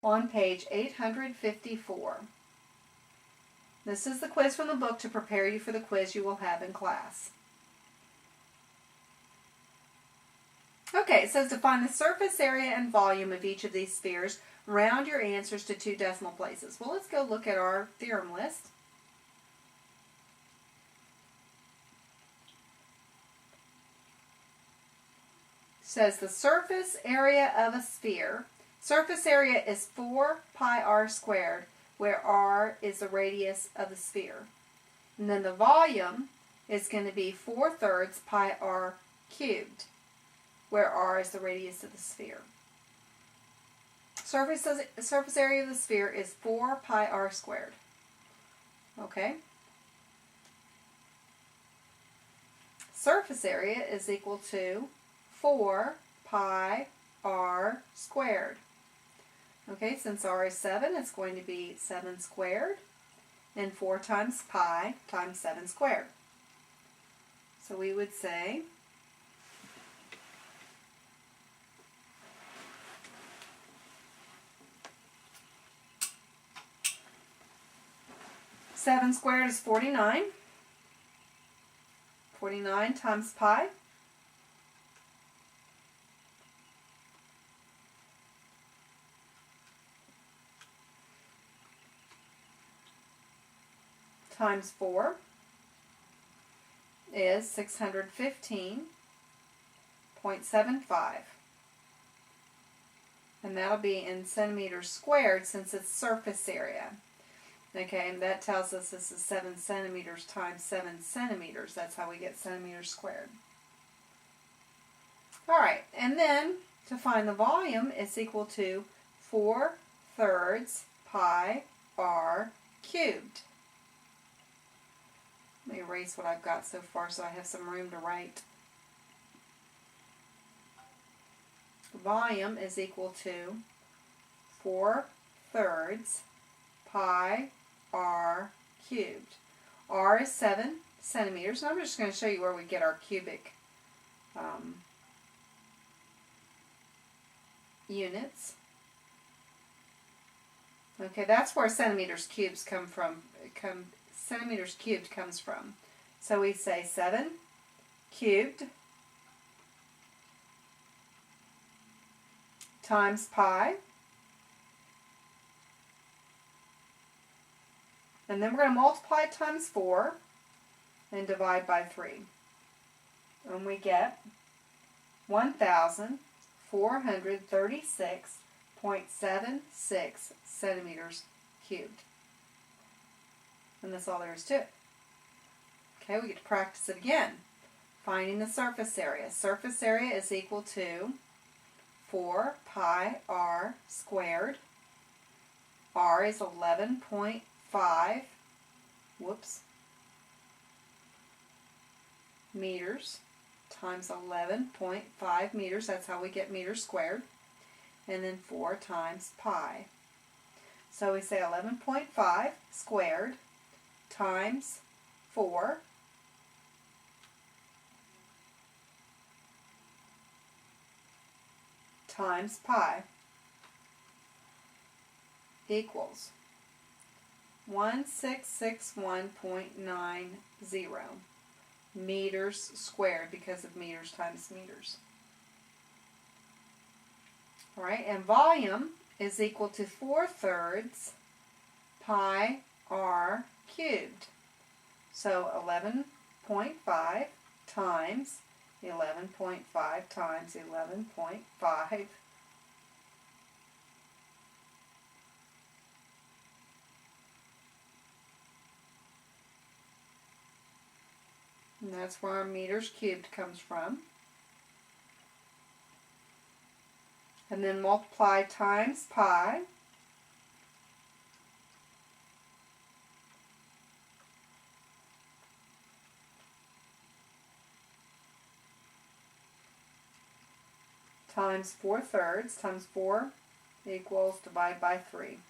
on page 854. This is the quiz from the book to prepare you for the quiz you will have in class. Okay, it says to find the surface area and volume of each of these spheres. Round your answers to 2 decimal places. Well, let's go look at our theorem list. It says the surface area of a sphere. Surface area is 4 pi r squared, where r is the radius of the sphere. And then the volume is going to be 4/3 pi r cubed, where r is the radius of the sphere. Surface area of the sphere is 4 pi r squared. Okay? Surface area is equal to 4 pi r squared. Okay, since r is 7, it's going to be 7 squared, and 4 times pi times 7 squared. So we would say 7 squared is 49. 49 times pi. Times 4 is 615.75. And that'll be in centimeters squared since it's surface area. Okay, and that tells us this is 7 centimeters times 7 centimeters. That's how we get centimeters squared. Alright, and then to find the volume, it's equal to 4/3 pi r cubed. Let me erase what I've got so far so I have some room to write. The volume is equal to 4/3 pi r cubed. R is 7 centimeters, and I'm just going to show you where we get our cubic units. Okay, that's where centimeters cubed come from. Centimeters cubed comes from. So we say 7 cubed times pi. And then we're going to multiply it times 4 and divide by 3. And we get 1,436.76 centimeters cubed. And that's all there is to it. Okay, we get to practice it again. Finding the surface area. Surface area is equal to 4 pi r squared. R is 11.5 meters times 11.5 meters. That's how we get meters squared. And then 4 times pi. So we say 11.5 squared times 4 times pi equals 1661.90 meters squared because of meters times meters. Alright, and volume is equal to 4/3 pi r cubed. So 11.5 times 11.5 times 11.5 . And that's where our meters cubed comes from. And then multiply times pi. Times 4/3 times 4 equals divide by 3.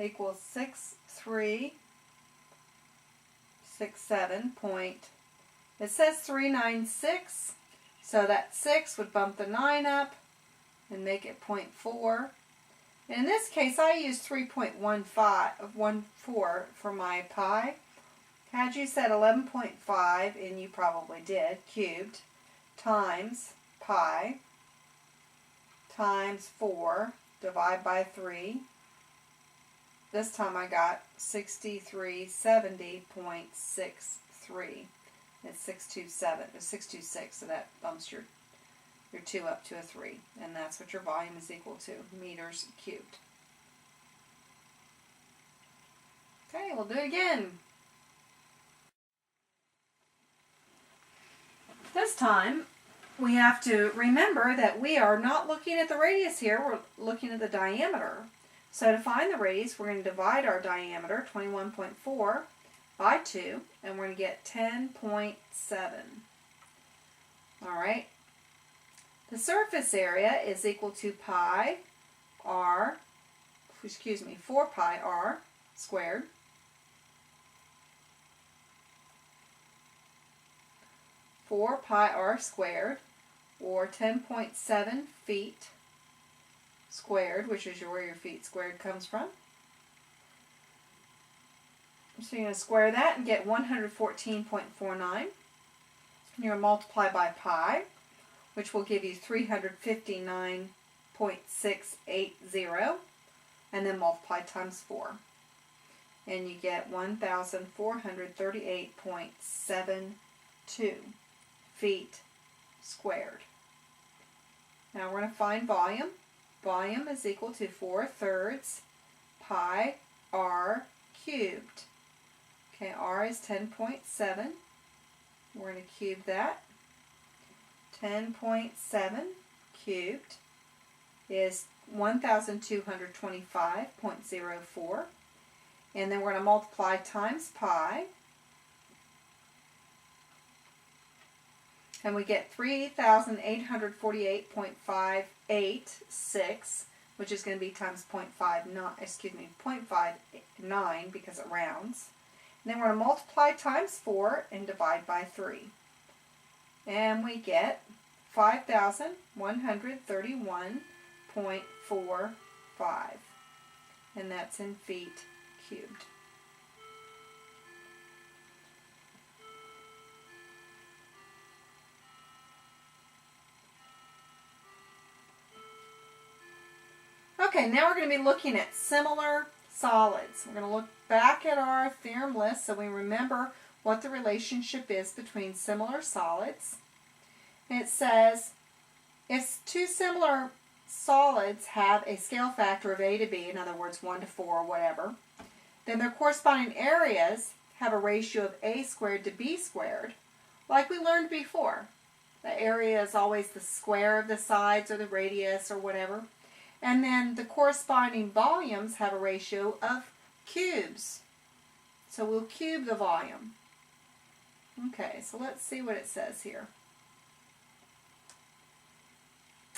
Equals 6367 point. It says 396, so that 6 would bump the 9 up and make it 0.4. In this case, I used 3.14 for my pi. Had you said 11.5, and you probably did, cubed, times pi, times 4, divide by 3. This time I got 6370.63. It's 627, or 626, so that bumps your 2 up to a 3. And that's what your volume is equal to, meters cubed. Okay, we'll do it again. This time, we have to remember that we are not looking at the radius here, we're looking at the diameter. So to find the radius, we're going to divide our diameter, 21.4, by 2, and we're going to get 10.7. Alright. The surface area is equal to 4 pi r squared. Or 10.7 feet squared, which is where your feet squared comes from. So you're going to square that and get 114.49. You're going to multiply by pi, which will give you 359.680, and then multiply times 4. And you get 1,438.72 feet squared. Now we're going to find volume. Volume is equal to 4/3 pi r cubed. Okay, r is 10.7. We're going to cube that. 10.7 cubed is 1,225.04. And then we're going to multiply times pi. And we get 3,848.586, which is going to be times 0.59 because it rounds. And then we're going to multiply times 4 and divide by 3. And we get 5,131.45. And that's in feet cubed. Okay, now we're going to be looking at similar solids. We're going to look back at our theorem list so we remember what the relationship is between similar solids. And it says if two similar solids have a scale factor of A to B, in other words 1 to 4 or whatever, then their corresponding areas have a ratio of A squared to B squared, like we learned before. The area is always the square of the sides or the radius or whatever. And then the corresponding volumes have a ratio of cubes. So we'll cube the volume. Okay, so let's see what it says here.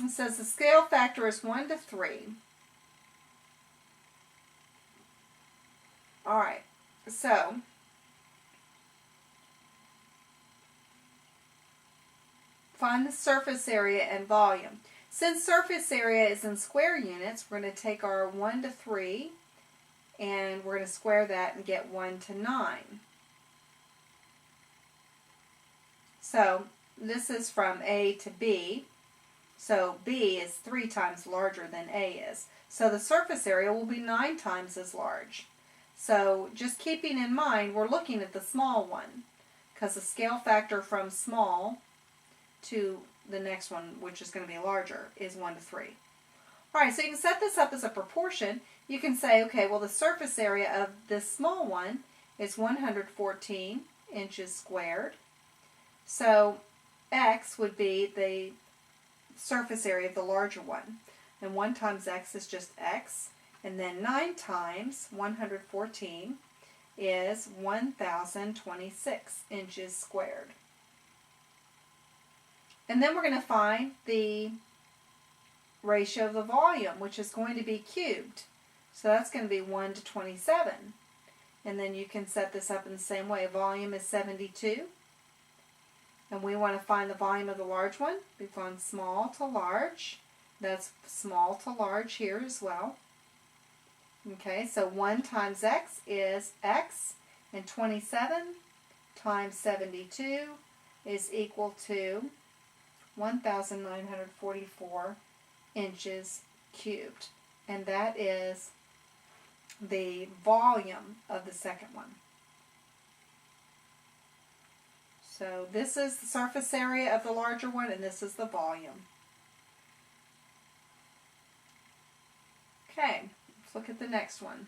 It says the scale factor is 1 to 3. Alright, so find the surface area and volume. Since surface area is in square units, we're going to take our 1 to 3 and we're going to square that and get 1 to 9. So this is from A to B. So B is 3 times larger than A is. So the surface area will be 9 times as large. So just keeping in mind, we're looking at the small one because the scale factor from small to the next one, which is going to be larger, is 1 to 3. Alright, so you can set this up as a proportion. You can say, okay, well the surface area of this small one is 114 inches squared. So x would be the surface area of the larger one. And 1 times x is just x. And then 9 times 114 is 1,026 inches squared. And then we're going to find the ratio of the volume, which is going to be cubed. So that's going to be 1 to 27. And then you can set this up in the same way. Volume is 72. And we want to find the volume of the large one. We've gone small to large. That's small to large here as well. Okay, so 1 times x is x, and 27 times 72 is equal to 1,944 inches cubed. And that is the volume of the second one. So this is the surface area of the larger one, and this is the volume. Okay, let's look at the next one.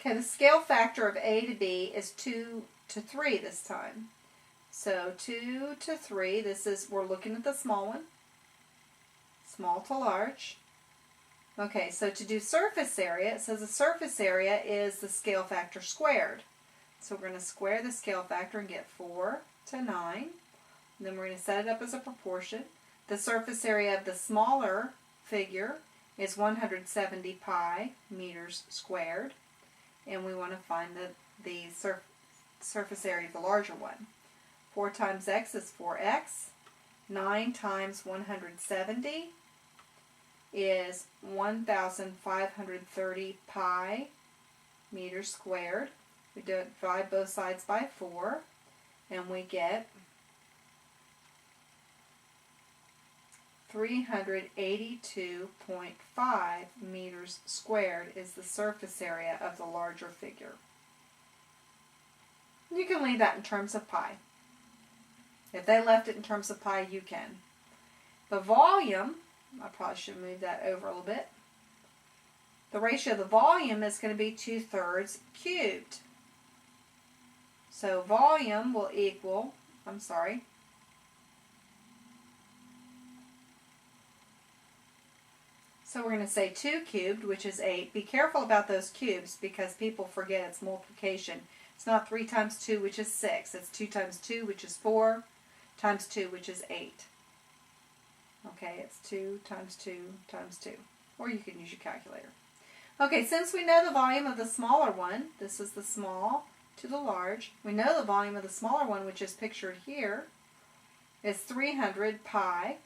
Okay, the scale factor of A to B is 2 to 3 this time. So 2 to 3, we're looking at the small one. Small to large. Okay, so to do surface area, it says the surface area is the scale factor squared. So we're going to square the scale factor and get 4 to 9. And then we're going to set it up as a proportion. The surface area of the smaller figure is 170 pi meters squared. And we want to find the surface area of the larger one. 4 times x is 4x. 9 times 170 is 1,530 pi meters squared. We divide both sides by 4, and we get 382.5 meters squared is the surface area of the larger figure. You can leave that in terms of pi. If they left it in terms of pi, you can. The volume, I probably should move that over a little bit. The ratio of the volume is going to be 2/3 cubed. So volume will equal, So we're going to say 2 cubed, which is 8. Be careful about those cubes because people forget it's multiplication. It's not 3 times 2, which is 6. It's 2 times 2, which is 4, times 2, which is 8. Okay, it's 2 times 2 times 2. Or you can use your calculator. Okay, since we know the volume of the smaller one, this is the small to the large, we know the volume of the smaller one, which is pictured here, is 300 pi.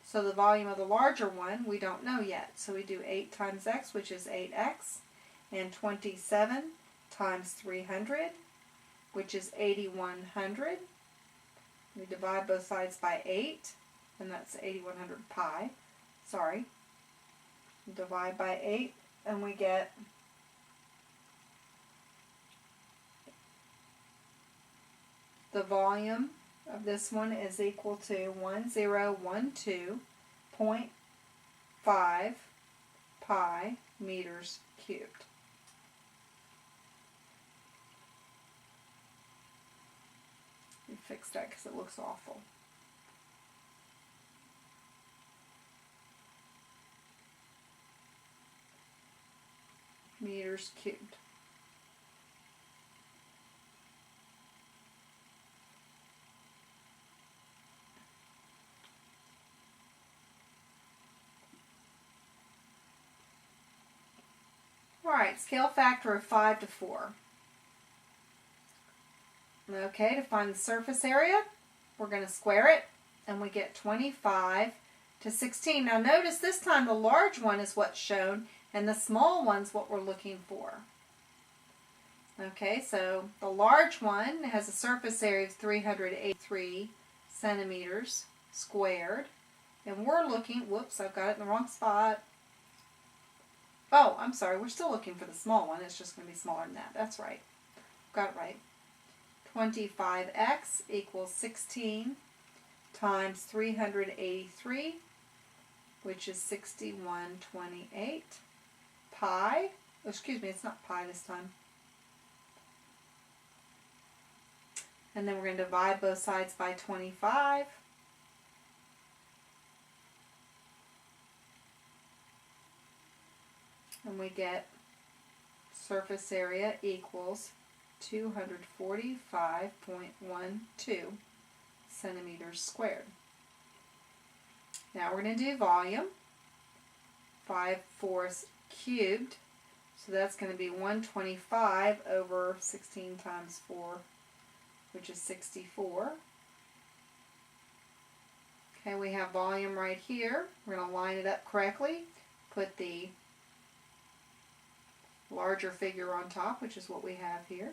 So the volume of the larger one, we don't know yet. So we do 8 times x, which is 8x, and 27 times 300, which is 8,100. We divide both sides by 8, and that's 8,100 pi. Sorry. Divide by 8, and we get the volume of this one is equal to 1012.5 pi meters cubed. We fixed that because it looks awful. Meters cubed. Alright, scale factor of 5 to 4. Okay, to find the surface area, we're going to square it, and we get 25 to 16. Now notice this time the large one is what's shown, and the small one's what we're looking for. Okay, so the large one has a surface area of 383 centimeters squared, and we're looking, whoops, I've got it in the wrong spot. Oh, I'm sorry, we're still looking for the small one. It's just going to be smaller than that. That's right. Got it right. 25x equals 16 times 383, which is 6128 pi. Oh, excuse me, it's not pi this time. And then we're going to divide both sides by 25. And we get surface area equals 245.12 centimeters squared. Now we're going to do volume. 5/4 cubed. So that's going to be 125 over 16 times 4, which is 64. Okay, we have volume right here. We're going to line it up correctly. Put the larger figure on top, which is what we have here.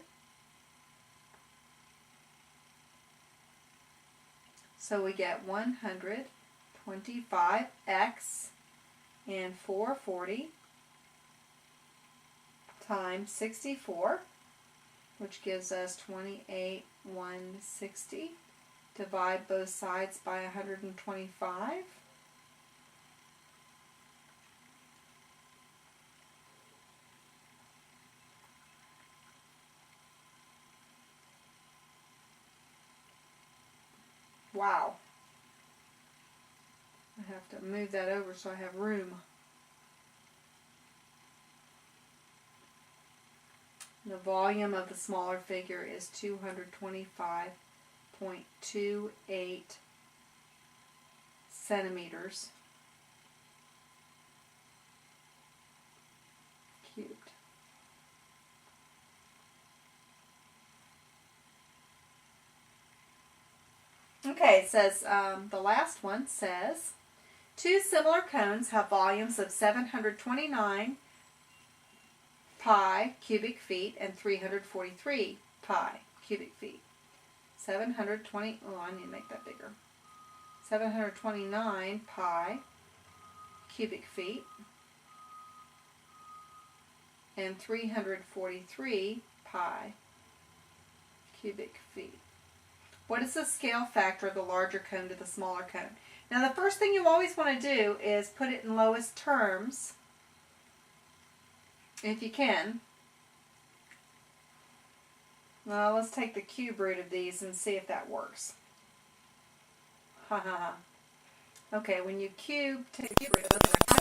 So we get 125x and 440 times 64, which gives us 28,160. Divide both sides by 125. Wow. I have to move that over so I have room. The volume of the smaller figure is 225.28 centimeters cubed. Okay, it says, the last one says, two similar cones have volumes of 729 pi cubic feet and 343 pi cubic feet. 720, oh, I need to make that bigger. 729 pi cubic feet and 343 pi cubic feet. What is the scale factor of the larger cone to the smaller cone? Now the first thing you always want to do is put it in lowest terms, if you can. Well, let's take the cube root of these and see if that works. Ha ha ha. Okay, when you cube, take the cube root of both